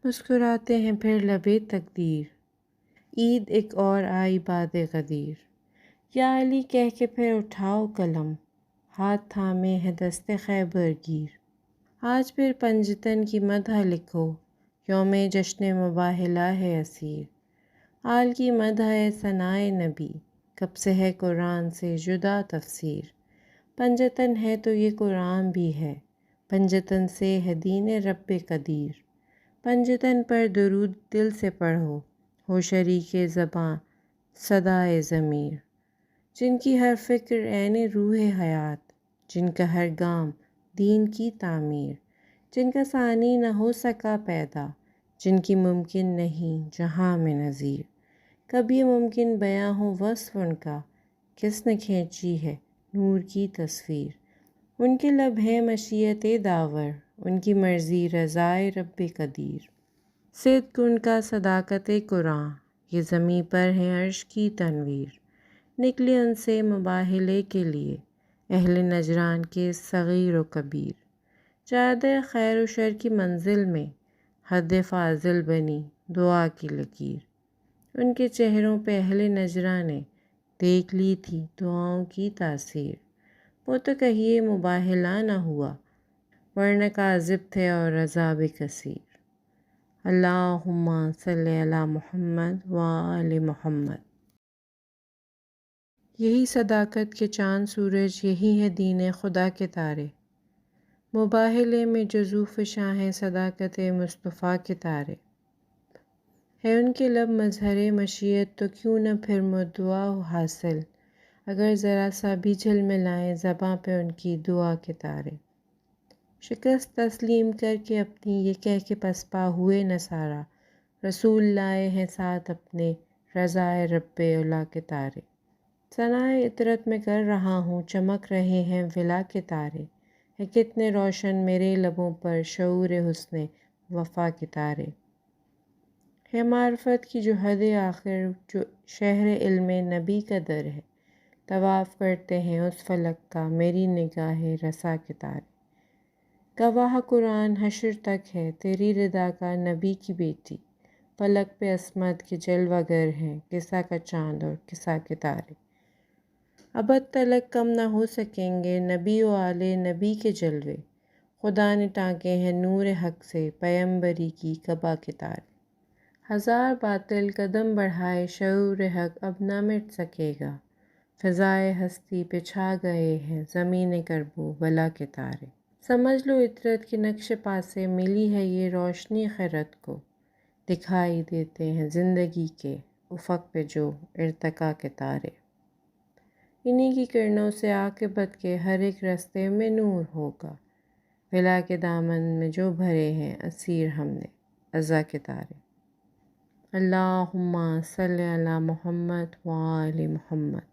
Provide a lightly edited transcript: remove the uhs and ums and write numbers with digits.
مسکراتے ہیں پھر لبے تقدیر، عید ایک اور آئی باد غدیر۔ یا علی کہہ کے پھر اٹھاؤ قلم، ہاتھ تھامے ہے دست خیبر گیر۔ آج پھر پنجتن کی مدح لکھو، یوم جشن مباہلہ ہے اسیر۔ آل کی مدح ہے ثنائے نبی، کب سے ہے قرآن سے جدا تفسیر۔ پنجتن ہے تو یہ قرآن بھی ہے، پنجتن سے ہے دین رب قدیر۔ پنجتن پر درود دل سے پڑھو، ہو شریک زباں صدائے ضمیر۔ جن کی ہر فکر عین روح حیات، جن کا ہر گام دین کی تعمیر۔ جن کا ثانی نہ ہو سکا پیدا، جن کی ممکن نہیں جہاں میں نظیر۔ کب یہ ممکن بیاں ہو وصف ان کا، کس نے کھینچی ہے نور کی تصویر۔ ان کے لب ہے مشیت داور، ان کی مرضی رضائے رب قدیر۔ صدق ان کا صداقت قرآن، یہ زمیں پر ہے عرش کی تنویر۔ نکلے ان سے مباہلے کے لیے، اہل نجران کے صغیر و کبیر۔ جادہ خیر و شر کی منزل میں، حد فاضل بنی دعا کی لکیر۔ ان کے چہروں پہ اہل نجران نے دیکھ لی تھی دعاؤں کی تاثیر۔ وہ تو کہیے مباہلہ نہ ہوا، ورنہ کاذب تھے اور عذاب کثیر۔ اللہم صلی علی محمد وآل محمد۔ یہی صداقت کے چاند سورج، یہی ہے دین خدا کے تارے۔ مباہلے میں جزو فشاں ہیں صداقت مصطفیٰ کے تارے۔ ہے ان کے لب مظہر مشیت تو کیوں نہ پھر مدعا ہو حاصل، اگر ذرا سا بھی جھلملائیں زباں پہ ان کی دعا کے تارے۔ شکست تسلیم کر کے اپنی یہ کہہ کے پسپا ہوئے نصارا، رسول لائے ہیں ساتھ اپنے رضائے رب اولا کے تارے۔ ثنائے عطرت میں کر رہا ہوں، چمک رہے ہیں ولا کے تارے۔ ہے کتنے روشن میرے لبوں پر شعور حسن وفا کے تارے۔ ہے معرفت کی جو حد آخر، جو شہر علم نبی کا در ہے، طواف کرتے ہیں اس فلک کا میری نگاہ رسا کے تارے۔ گواہ قرآن حشر تک ہے تیری رضا کا نبی کی بیٹی، فلک پہ عصمت کے جلوہ گر ہیں کسا کا چاند اور کسا کے تارے۔ ابد تلک کم نہ ہو سکیں گے نبی و آل نبی کے جلوے، خدا نے ٹانکے ہیں نور حق سے پیمبری کی قبا کے تارے۔ ہزار باطل قدم بڑھائے شعور حق اب نہ مٹ سکے گا، فضائے ہستی پہ چھا گئے ہیں زمین کرب و بلا کے تارے۔ سمجھ لو عطرت کے نقش پا سے ملی ہے یہ روشنی خرد کو، دکھائی دیتے ہیں زندگی کے افق پہ جو ارتقا کے تارے۔ انہی کی کرنوں سے عاقبت کے ہر ایک رستے میں نور ہوگا، ولا کے دامن میں جو بھرے ہیں اسیر ہم نے عزا کے تارے۔ اللہم صلی علی محمد وآل محمد۔